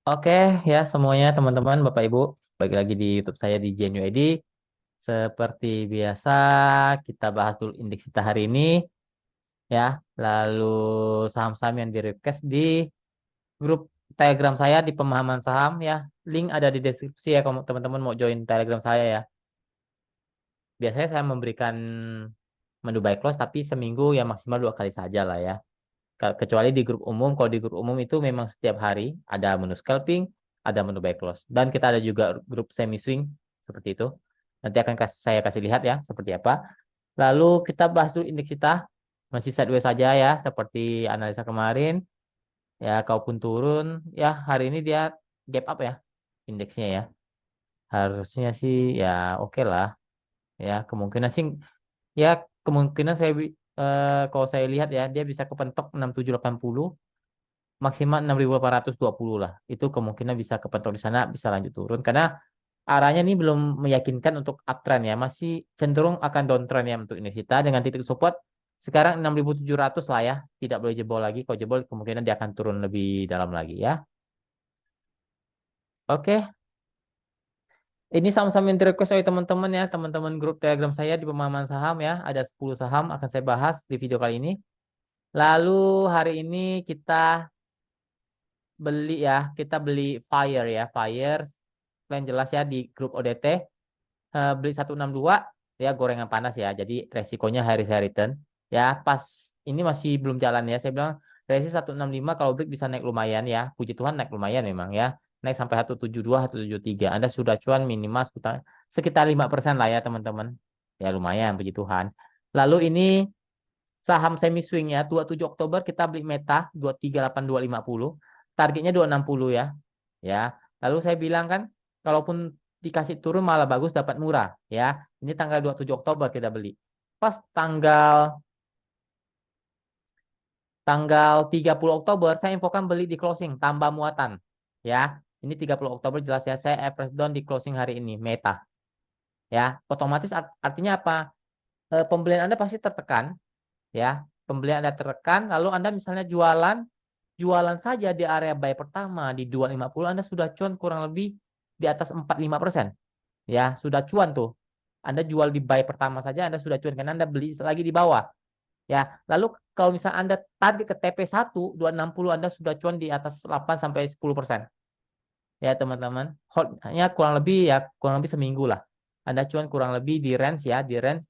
Oke ya semuanya teman-teman Bapak Ibu, balik lagi di YouTube saya di JNUID. Seperti biasa kita bahas dulu indeks kita hari ini ya. Lalu saham-saham yang di request di grup Telegram saya di pemahaman saham ya. Link ada di deskripsi ya kalau teman-teman mau join Telegram saya ya. Biasanya saya memberikan menu buy close tapi seminggu ya maksimal 2 kali saja lah ya. Kecuali di grup umum, kalau di grup umum itu memang setiap hari ada menu scalping, ada menu buy close. Dan kita ada juga grup semi swing seperti itu. Nanti akan saya kasih lihat ya seperti apa. Lalu kita bahas dulu indeks kita. Masih sideways saja ya, seperti analisa kemarin. Ya, kalaupun turun, ya hari ini dia gap up ya indeksnya ya. Harusnya sih ya oke lah. Ya, kemungkinan sih ya kemungkinan kalau saya lihat ya dia bisa kepentok 6780 maksimal 6.820 lah. Itu kemungkinan bisa kepentok di sana, bisa lanjut turun karena arahnya ini belum meyakinkan untuk uptrend ya, masih cenderung akan downtrend ya untuk ini kita dengan titik support sekarang 6.700 lah ya, tidak boleh jebol lagi. Kalau jebol kemungkinan dia akan turun lebih dalam lagi ya. Oke, ini sama-sama yang request oleh teman-teman ya, teman-teman grup Telegram saya di pemahaman saham ya, ada 10 saham akan saya bahas di video kali ini. Lalu hari ini kita beli ya, kita beli Fire ya, Fire yang jelas ya di grup ODT. Beli 162 ya gorengan panas ya. Jadi resikonya hari saya return. Ya pas ini masih belum jalan ya. Saya bilang resi 165 kalau break bisa naik lumayan ya. Puji Tuhan naik lumayan memang ya. Naik sampai 172, 173. Anda sudah cuan minimal sekitar 5% lah ya teman-teman. Ya lumayan puji Tuhan. Lalu ini saham semi swing ya. 27 Oktober kita beli Meta 238,250. Targetnya 260 ya. Ya. Lalu saya bilang kan kalaupun dikasih turun malah bagus dapat murah ya. Ini tanggal 27 Oktober kita beli. Pas tanggal 30 Oktober saya infokan beli di closing tambah muatan ya. Ini 30 Oktober jelas ya saya average down di closing hari ini Meta ya. Otomatis artinya apa? Pembelian Anda pasti tertekan ya. Pembelian Anda tertekan lalu Anda misalnya jualan saja di area buy pertama di 250 Anda sudah cuan kurang lebih di atas 45%. Ya, sudah cuan tuh. Anda jual di buy pertama saja Anda sudah cuan karena Anda beli lagi di bawah. Ya, lalu kalau misal Anda target ke TP1 260 Anda sudah cuan di atas 8 sampai 10%. Ya, teman-teman. Holdnya kurang lebih seminggu lah. Anda cuan kurang lebih di range ya, di range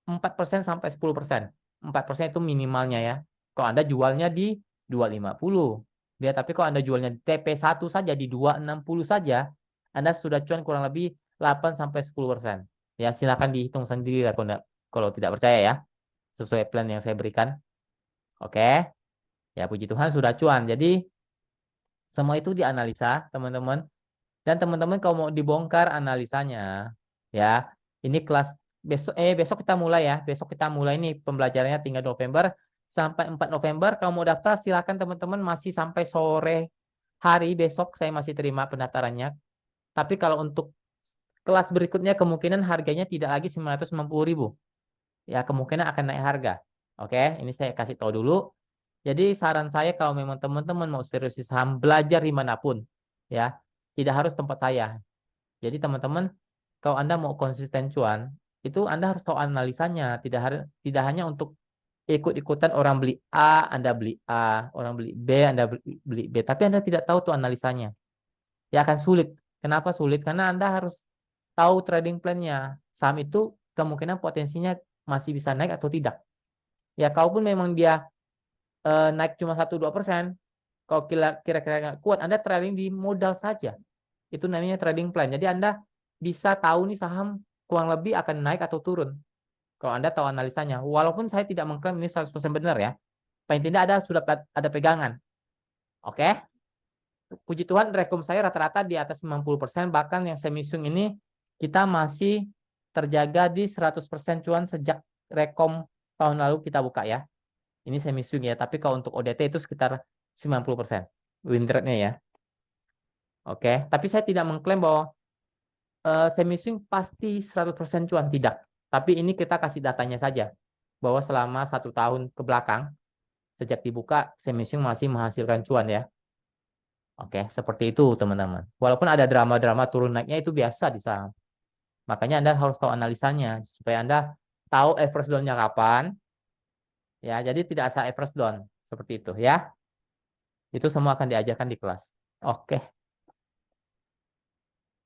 4% sampai 10%. 4% itu minimalnya ya. Kalau Anda jualnya di 250. Ya, tapi kalau Anda jualnya di TP1 saja di 260 saja, Anda sudah cuan kurang lebih 8 sampai 10%. Ya, silakan dihitung sendiri lah kalau tidak percaya ya. Sesuai plan yang saya berikan. Oke. Ya, puji Tuhan sudah cuan. Jadi, semua itu dianalisa, teman-teman. Dan teman-teman kalau mau dibongkar analisanya, ya, ini kelas besok kita mulai ya. Besok kita mulai nih pembelajarannya tinggal November sampai 4 November. Kalau mau daftar silakan teman-teman masih sampai sore hari besok saya masih terima pendaftarannya. Tapi kalau untuk kelas berikutnya kemungkinan harganya tidak lagi 990.000. Ya, kemungkinan akan naik harga. Oke, ini saya kasih tahu dulu. Jadi saran saya kalau memang teman-teman mau serius di saham belajar dimanapun, ya tidak harus tempat saya. Jadi teman-teman kalau Anda mau konsisten cuan, itu Anda harus tahu analisanya. Tidak hanya untuk ikut-ikutan orang beli A, Anda beli A, orang beli B, Anda beli B. Tapi Anda tidak tahu tuh analisanya. Ya akan sulit. Kenapa sulit? Karena Anda harus tahu trading plan-nya. Saham itu kemungkinan potensinya masih bisa naik atau tidak. Ya kalaupun memang dia naik cuma 1-2%, kalau kira-kira nggak kuat, Anda trading di modal saja. Itu namanya trading plan. Jadi Anda bisa tahu nih saham kurang lebih akan naik atau turun. Kalau Anda tahu analisanya. Walaupun saya tidak mengklaim ini 100% benar ya. Paling tidak sudah ada pegangan. Oke. Puji Tuhan rekom saya rata-rata di atas 90%. Bahkan yang semi swing ini kita masih terjaga di 100% cuan sejak rekom tahun lalu kita buka ya. Ini semi swing ya. Tapi kalau untuk ODT itu sekitar 90% win rate-nya ya. Oke. Tapi saya tidak mengklaim bahwa semi swing pasti 100% cuan, tidak. Tapi ini kita kasih datanya saja bahwa selama 1 tahun ke belakang sejak dibuka semi swing masih menghasilkan cuan ya. Oke, seperti itu teman-teman. Walaupun ada drama-drama turun naiknya itu biasa di saham. Makanya Anda harus tahu analisanya supaya Anda tahu average down-nya kapan. Ya, jadi tidak asal average down seperti itu ya. Itu semua akan diajarkan di kelas. Oke.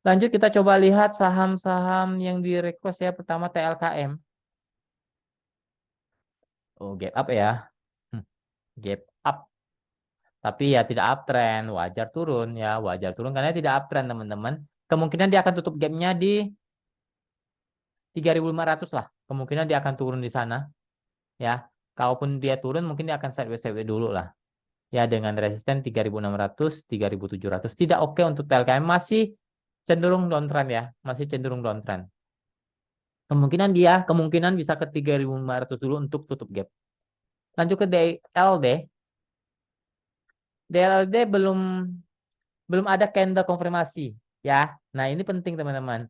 Lanjut kita coba lihat saham-saham yang di request ya. Pertama TLKM. Oh, gap up ya. Hmm, Gap up. Tapi ya tidak uptrend, wajar turun ya, wajar turun karena tidak uptrend teman-teman. Kemungkinan dia akan tutup gapnya di 3.500 lah. Kemungkinan dia akan turun di sana ya. Kalaupun dia turun mungkin dia akan sideways dulu lah. Ya dengan resisten 3.600, 3.700. Tidak oke untuk TLKM, masih cenderung downtrend ya, masih cenderung downtrend. Kemungkinan bisa ke 3.500 dulu untuk tutup gap. Lanjut ke DLD. DLD belum ada candle konfirmasi ya. Nah, ini penting teman-teman.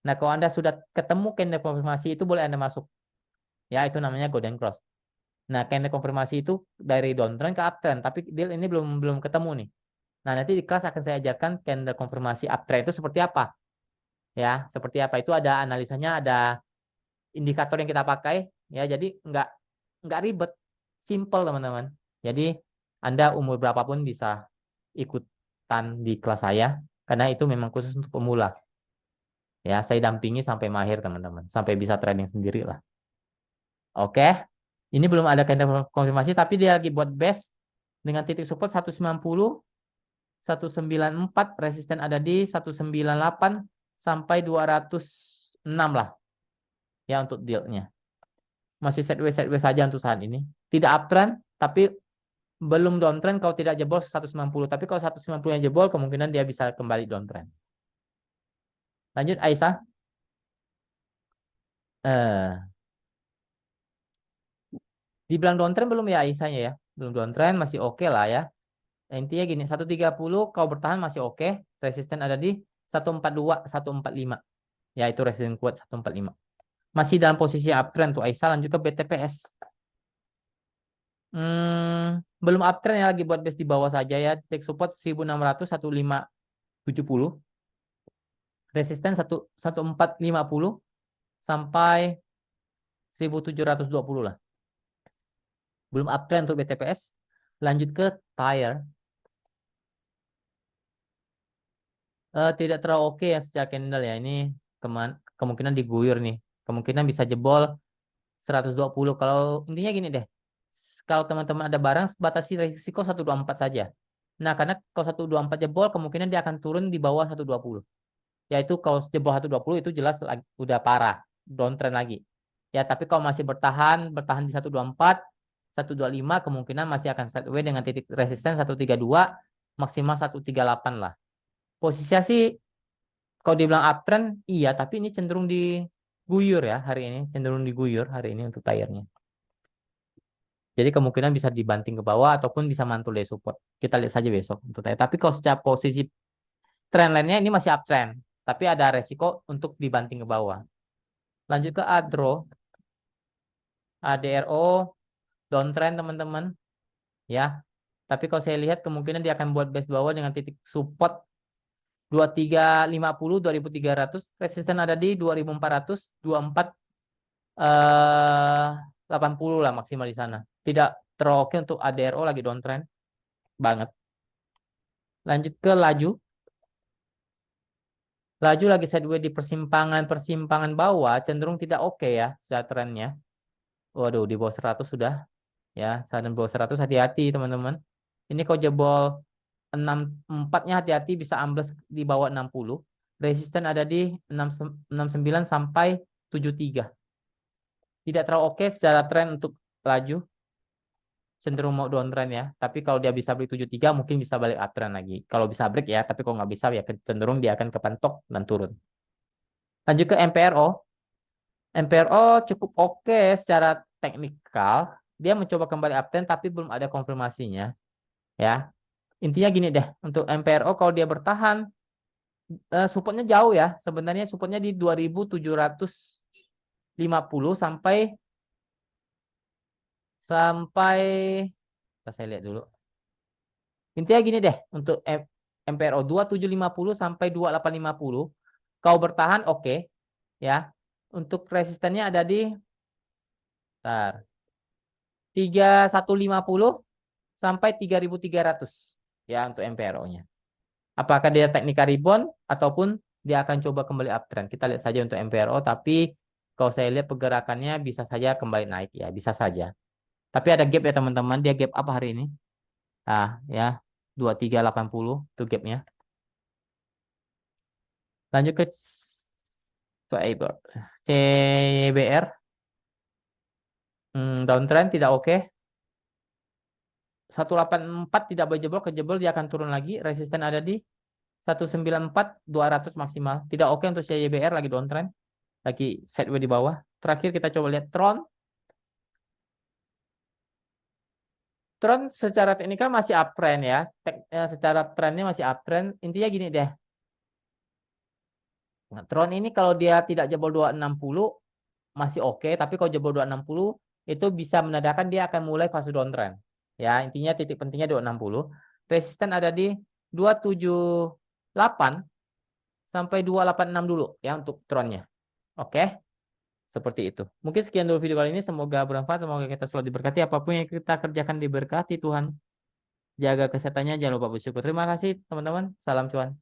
Nah, kalau Anda sudah ketemu candle konfirmasi itu boleh Anda masuk. Ya, itu namanya golden cross. Nah, candle konfirmasi itu dari downtrend ke uptrend, tapi deal ini belum belum ketemu nih. Nah, nanti di kelas akan saya ajarkan candle konfirmasi uptrend itu seperti apa. Ya, seperti apa itu ada analisanya, ada indikator yang kita pakai ya. Jadi nggak ribet, simple teman-teman. Jadi Anda umur berapapun bisa ikutan di kelas saya karena itu memang khusus untuk pemula. Ya, saya dampingi sampai mahir teman-teman, sampai bisa trading sendiri lah. Oke. Ini belum ada candle konfirmasi tapi dia lagi buat base dengan titik support 190, 194, resisten ada di 198 sampai 206 lah ya untuk dealnya. Masih sideways saja untuk saat ini. Tidak uptrend tapi belum downtrend kalau tidak jebol 190. Tapi kalau 190-nya jebol kemungkinan dia bisa kembali downtrend. Lanjut Aisyah. Eh, dibilang downtrend belum ya Aisyahnya ya? Belum downtrend, masih oke lah ya. Intinya gini, 130 kalau bertahan masih oke. Resisten ada di 142, 145. Ya itu resisten kuat 145. Masih dalam posisi uptrend tuh Aisyah. Lanjut ke BTPS. Belum uptrend ya, lagi buat base di bawah saja ya. Take support 1600, 1570. Resisten 1450 sampai 1720 lah. Belum uptrend untuk BTPS. Lanjut ke tire. Tidak terlalu oke ya secara candle ya. Ini kemungkinan diguyur nih. Kemungkinan bisa jebol 120. Kalau intinya gini deh. Kalau teman-teman ada barang, batasi risiko 124 saja. Nah, karena kalau 124 jebol, kemungkinan dia akan turun di bawah 120. Yaitu kalau jebol 120 itu jelas udah parah. Downtrend lagi. Ya, tapi kalau masih bertahan di 124, 125 kemungkinan masih akan sideways dengan titik resisten 132, maksimal 138 lah. Posisinya sih kalau dibilang uptrend, iya, tapi ini cenderung diguyur ya hari ini, cenderung diguyur hari ini untuk tayarnya. Jadi kemungkinan bisa dibanting ke bawah ataupun bisa mantul dari support. Kita lihat saja besok untuk tayar. Tapi kalau secara posisi trend line-nya ini masih uptrend, tapi ada resiko untuk dibanting ke bawah. Lanjut ke ADRO, ADRO downtrend teman-teman, ya. Tapi kalau saya lihat kemungkinan dia akan buat base bawah dengan titik support 2350, 2300, resisten ada di 2400, 24 80 lah maksimal di sana. Tidak terlalu oke untuk ADRO lagi downtrend banget. Lanjut ke laju. Laju lagi sideways di persimpangan bawah cenderung tidak oke ya secara trennya. Waduh, di bawah 100 sudah ya. Saat bawah 100 hati-hati teman-teman. Ini kalau jebol 64-nya hati-hati bisa ambles di bawah 60. Resisten ada di 69 sampai 73. Tidak terlalu oke secara tren untuk laju. Cenderung mau downtrend ya. Tapi kalau dia bisa break 73 mungkin bisa balik uptrend lagi. Kalau bisa break ya, tapi kalau nggak bisa ya cenderung dia akan kepentok dan turun. Lanjut ke MPRO. MPRO cukup oke secara teknikal. Dia mencoba kembali uptrend tapi belum ada konfirmasinya. Ya, intinya gini deh. Untuk MPRO kalau dia bertahan, supportnya jauh ya. Sebenarnya supportnya di 2750 sampai sampai saya lihat dulu. Intinya gini deh untuk MPRO 2750 sampai 2850. Kau bertahan oke, ya. Untuk resistennya ada di 3150 sampai 3300 ya untuk MPRO-nya. Apakah dia teknik rebound ataupun dia akan coba kembali uptrend? Kita lihat saja untuk MPRO, tapi kalau saya lihat pergerakannya bisa saja kembali naik ya, bisa saja. Tapi ada gap ya teman-teman, dia gap apa hari ini? Ah, ya, 2380 itu gapnya. Lanjut ke CBR. Downtrend tidak oke. 184 tidak boleh jebol, kejebol dia akan turun lagi. Resisten ada di 194 200 maksimal. Tidak oke untuk CBR, lagi downtrend. Lagi sideways di bawah. Terakhir kita coba lihat Tron. Tron secara teknikal masih uptrend ya. Secara trennya masih uptrend. Intinya gini deh. Nah, Tron ini kalau dia tidak jebol 260 masih oke, tapi kalau jebol 260 itu bisa menandakan dia akan mulai fase downtrend. Ya, intinya titik pentingnya 260. Resisten ada di 278 sampai 286 dulu ya untuk Tronnya. Oke. Seperti itu. Mungkin sekian dulu video kali ini. Semoga bermanfaat. Semoga kita selalu diberkati. Apapun yang kita kerjakan diberkati Tuhan. Jaga kesehatannya. Jangan lupa bersyukur. Terima kasih teman-teman. Salam cuan.